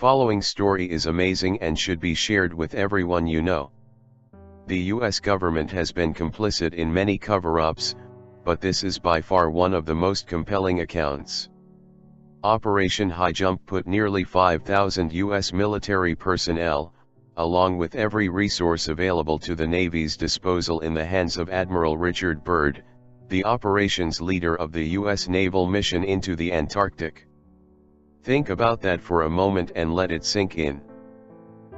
following story is amazing and should be shared with everyone you know. The US government has been complicit in many cover-ups, but this is by far one of the most compelling accounts. Operation High Jump put nearly 5,000 US military personnel, along with every resource available to the Navy's disposal, in the hands of Admiral Richard Byrd, the operations leader of the US naval mission into the Antarctic. Think about that for a moment and let it sink in.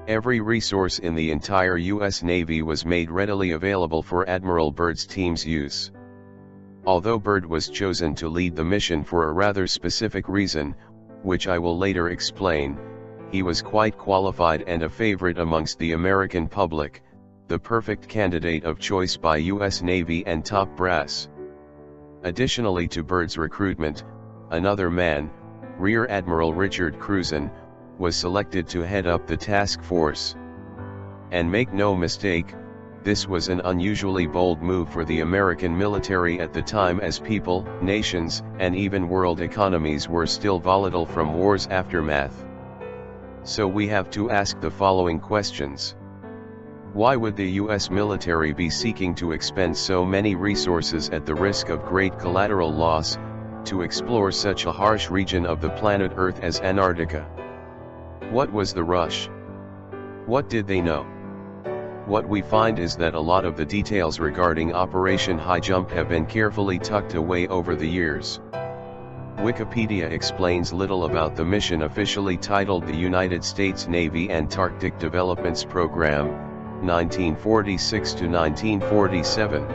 Every resource in the entire US Navy was made readily available for Admiral Byrd's team's use. Although Byrd was chosen to lead the mission for a rather specific reason, which I will later explain, he was quite qualified and a favorite amongst the American public, the perfect candidate of choice by US Navy and top brass. Additionally to Byrd's recruitment, another man, Rear Admiral Richard Cruzen, was selected to head up the task force. And make no mistake, this was an unusually bold move for the American military at the time, as people, nations, and even world economies were still volatile from war's aftermath. So we have to ask the following questions. Why would the US military be seeking to expend so many resources at the risk of great collateral loss, to explore such a harsh region of the planet Earth as Antarctica? What was the rush? What did they know? What we find is that a lot of the details regarding Operation High Jump have been carefully tucked away over the years. Wikipedia explains little about the mission officially titled the United States Navy Antarctic Developments Program, 1946 to 1947.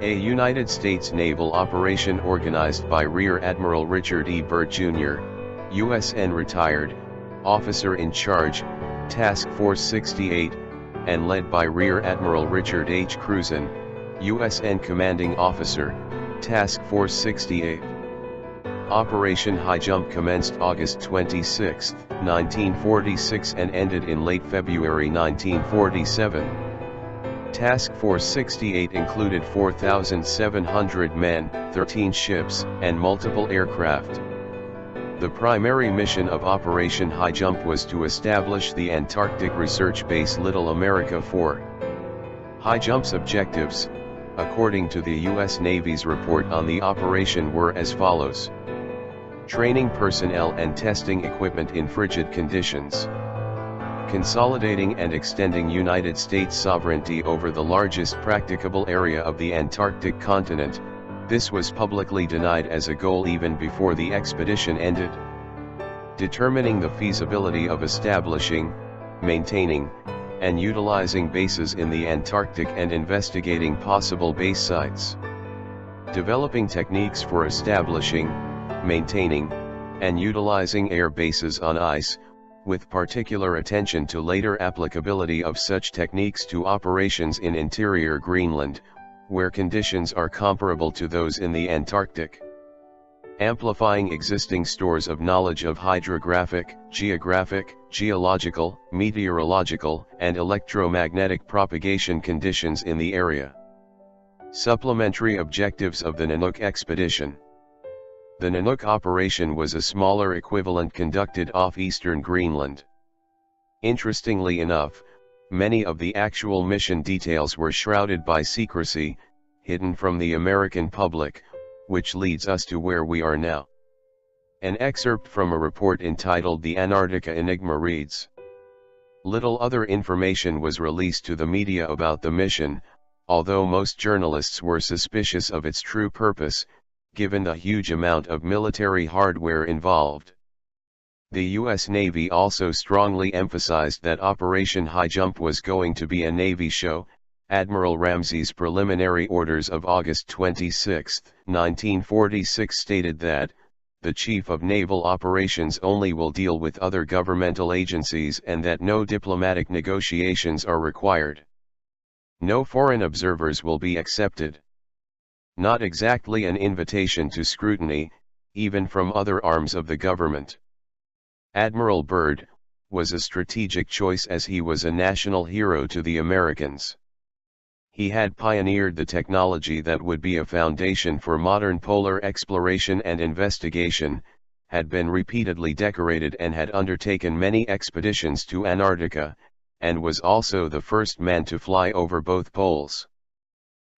A United States naval operation organized by Rear Admiral Richard E. Byrd Jr., USN retired, officer in charge, Task Force 68, and led by Rear Admiral Richard H. Cruzen, USN commanding officer, Task Force 68. Operation High Jump commenced August 26, 1946 and ended in late February 1947. Task Force 68 included 4,700 men, 13 ships, and multiple aircraft. The primary mission of Operation High Jump was to establish the Antarctic research base Little America 4. High Jump's objectives, according to the U.S. Navy's report on the operation, were as follows: training personnel and testing equipment in frigid conditions, consolidating and extending United States sovereignty over the largest practicable area of the Antarctic continent. This was publicly denied as a goal even before the expedition ended. Determining the feasibility of establishing, maintaining, and utilizing bases in the Antarctic and investigating possible base sites. Developing techniques for establishing, maintaining, and utilizing air bases on ice, with particular attention to later applicability of such techniques to operations in interior Greenland, where conditions are comparable to those in the Antarctic. Amplifying existing stores of knowledge of hydrographic, geographic, geological, meteorological, and electromagnetic propagation conditions in the area. Supplementary objectives of the Nanook expedition. The Nanook operation was a smaller equivalent conducted off eastern Greenland. Interestingly enough, many of the actual mission details were shrouded by secrecy, hidden from the American public, which leads us to where we are now. An excerpt from a report entitled The Antarctica Enigma reads: little other information was released to the media about the mission, although most journalists were suspicious of its true purpose, given the huge amount of military hardware involved. The U.S. Navy also strongly emphasized that Operation High Jump was going to be a Navy show. Admiral Ramsey's preliminary orders of August 26, 1946 stated that, "The Chief of Naval Operations only will deal with other governmental agencies and that no diplomatic negotiations are required. No foreign observers will be accepted." Not exactly an invitation to scrutiny, even from other arms of the government. Admiral Byrd was a strategic choice as he was a national hero to the Americans. He had pioneered the technology that would be a foundation for modern polar exploration and investigation, had been repeatedly decorated and had undertaken many expeditions to Antarctica, and was also the first man to fly over both poles.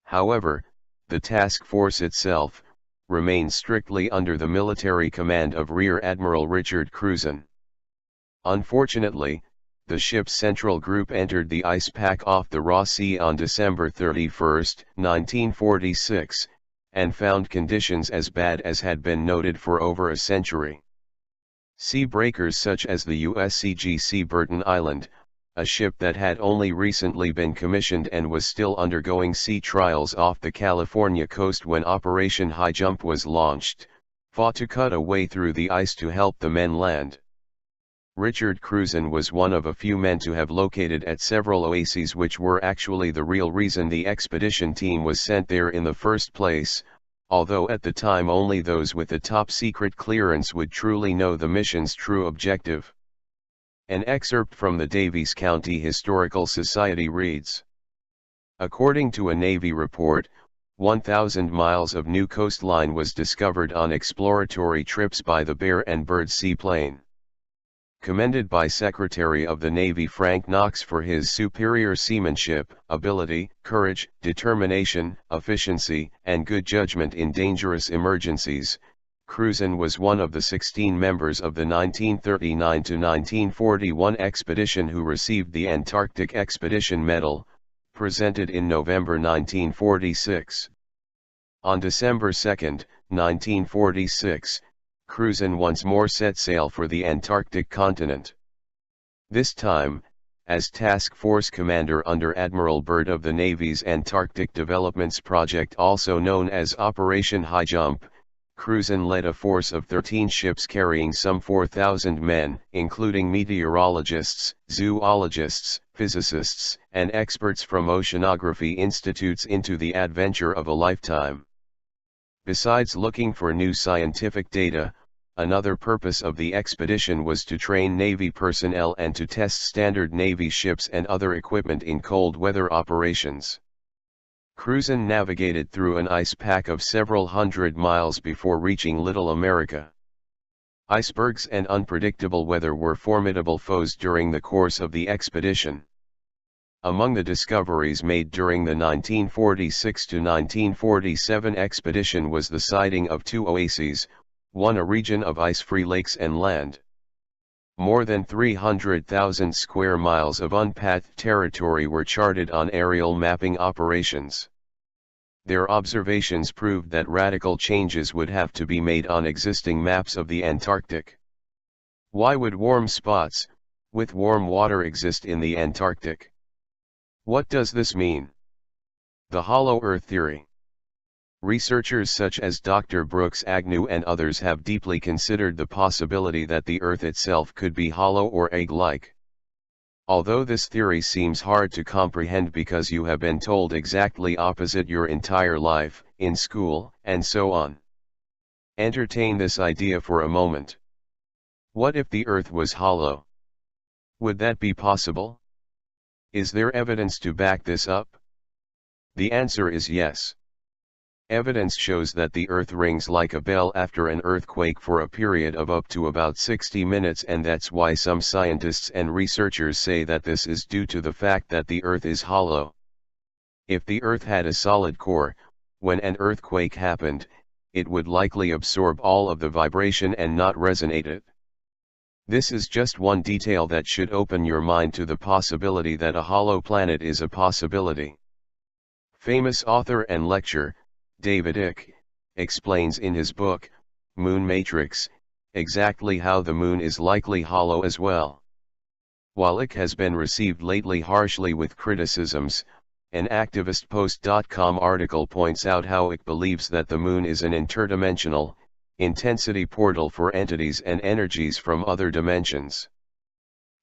However, the task force itself remained strictly under the military command of Rear Admiral Richard Cruzen. Unfortunately, the ship's central group entered the ice pack off the Ross Sea on December 31, 1946, and found conditions as bad as had been noted for over a century. Sea breakers such as the USCG Burton Island, a ship that had only recently been commissioned and was still undergoing sea trials off the California coast when Operation High Jump was launched, fought to cut a way through the ice to help the men land. Richard Cruzen was one of a few men to have located at several oases which were actually the real reason the expedition team was sent there in the first place, although at the time only those with a top-secret clearance would truly know the mission's true objective. An excerpt from the Daviess County Historical Society reads: according to a Navy report, 1,000 miles of new coastline was discovered on exploratory trips by the Bear and Bird seaplane. Commended by Secretary of the Navy Frank Knox for his superior seamanship, ability, courage, determination, efficiency, and good judgment in dangerous emergencies, Cruzen was one of the 16 members of the 1939–1941 expedition who received the Antarctic Expedition Medal, presented in November 1946. On December 2, 1946, Cruzen once more set sail for the Antarctic continent. This time, as Task Force Commander under Admiral Byrd of the Navy's Antarctic Developments Project, also known as Operation High Jump, Cruzen led a force of 13 ships carrying some 4,000 men, including meteorologists, zoologists, physicists, and experts from oceanography institutes into the adventure of a lifetime. Besides looking for new scientific data, another purpose of the expedition was to train Navy personnel and to test standard Navy ships and other equipment in cold weather operations. Cruzen navigated through an ice pack of several hundred miles before reaching Little America. Icebergs and unpredictable weather were formidable foes during the course of the expedition. Among the discoveries made during the 1946–1947 expedition was the sighting of 2 oases, one a region of ice-free lakes and land. More than 300,000 square miles of unpathed territory were charted on aerial mapping operations. Their observations proved that radical changes would have to be made on existing maps of the Antarctic. Why would warm spots, with warm water, exist in the Antarctic? What does this mean? The Hollow Earth theory. Researchers such as Dr. Brooks Agnew and others have deeply considered the possibility that the Earth itself could be hollow or egg-like. Although this theory seems hard to comprehend because you have been told exactly opposite your entire life, in school, and so on. Entertain this idea for a moment. What if the Earth was hollow? Would that be possible? Is there evidence to back this up? The answer is yes. Evidence shows that the Earth rings like a bell after an earthquake for a period of up to about 60 minutes, and that's why some scientists and researchers say that this is due to the fact that the Earth is hollow. If the Earth had a solid core, when an earthquake happened, it would likely absorb all of the vibration and not resonate it. This is just one detail that should open your mind to the possibility that a hollow planet is a possibility. Famous author and lecturer, David Icke, explains in his book, Moon Matrix, exactly how the moon is likely hollow as well. While Icke has been received lately harshly with criticisms, an ActivistPost.com article points out how Icke believes that the moon is an interdimensional, intensity portal for entities and energies from other dimensions.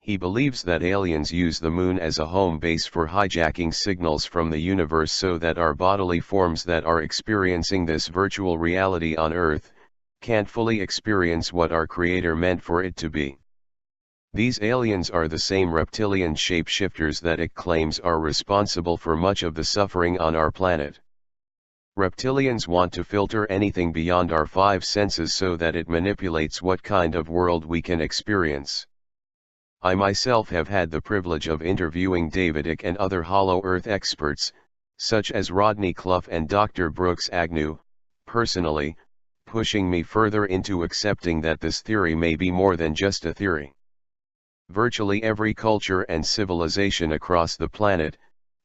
He believes that aliens use the moon as a home base for hijacking signals from the universe so that our bodily forms that are experiencing this virtual reality on Earth can't fully experience what our Creator meant for it to be. These aliens are the same reptilian shapeshifters that Icke claims are responsible for much of the suffering on our planet. Reptilians want to filter anything beyond our five senses so that it manipulates what kind of world we can experience. I myself have had the privilege of interviewing David Icke and other Hollow Earth experts, such as Rodney Clough and Dr. Brooks Agnew, personally, pushing me further into accepting that this theory may be more than just a theory. Virtually every culture and civilization across the planet,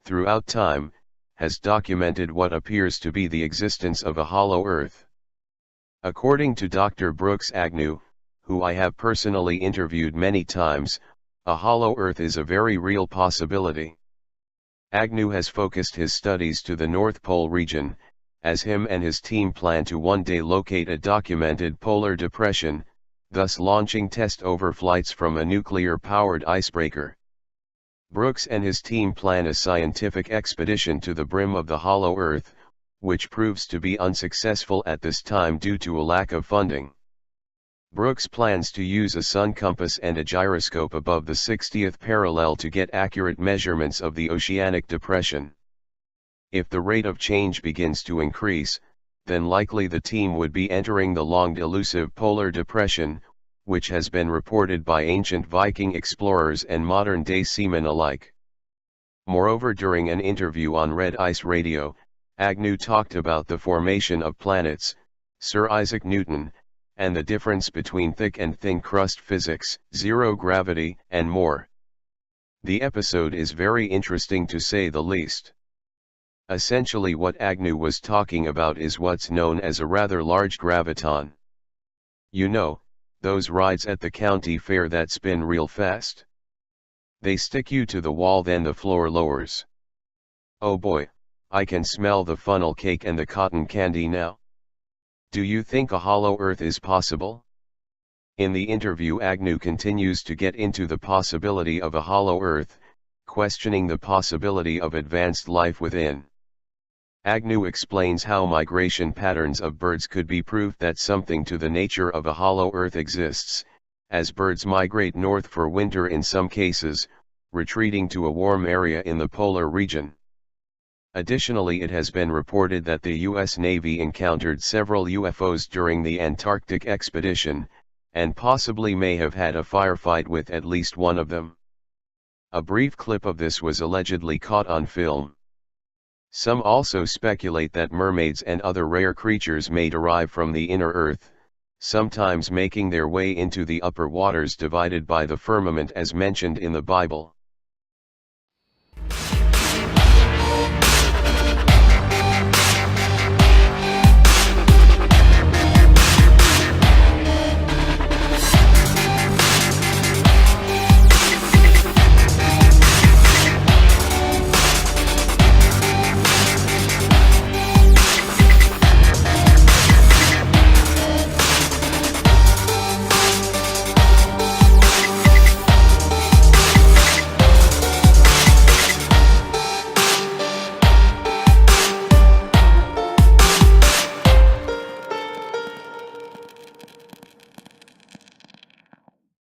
throughout time, has documented what appears to be the existence of a hollow Earth. According to Dr. Brooks Agnew, who I have personally interviewed many times, a hollow Earth is a very real possibility. Agnew has focused his studies to the North Pole region, as him and his team plan to one day locate a documented polar depression, thus launching test overflights from a nuclear-powered icebreaker. Brooks and his team plan a scientific expedition to the brim of the hollow Earth, which proves to be unsuccessful at this time due to a lack of funding. Brooks plans to use a sun compass and a gyroscope above the 60th parallel to get accurate measurements of the oceanic depression. If the rate of change begins to increase, then likely the team would be entering the long elusive polar depression, which has been reported by ancient Viking explorers and modern-day seamen alike. Moreover, during an interview on Red Ice Radio, Agnew talked about the formation of planets, Sir Isaac Newton, and the difference between thick and thin crust physics, zero gravity, and more. The episode is very interesting to say the least. Essentially what Agnew was talking about is what's known as a rather large graviton. You know, those rides at the county fair that spin real fast. They stick you to the wall, then the floor lowers. Oh boy, I can smell the funnel cake and the cotton candy now. Do you think a hollow Earth is possible? In the interview, Agnew continues to get into the possibility of a hollow Earth, questioning the possibility of advanced life within. Agnew explains how migration patterns of birds could be proof that something to the nature of a hollow Earth exists, as birds migrate north for winter in some cases, retreating to a warm area in the polar region. Additionally, it has been reported that the U.S. Navy encountered several UFOs during the Antarctic expedition, and possibly may have had a firefight with at least one of them. A brief clip of this was allegedly caught on film. Some also speculate that mermaids and other rare creatures may derive from the inner Earth, sometimes making their way into the upper waters divided by the firmament as mentioned in the Bible.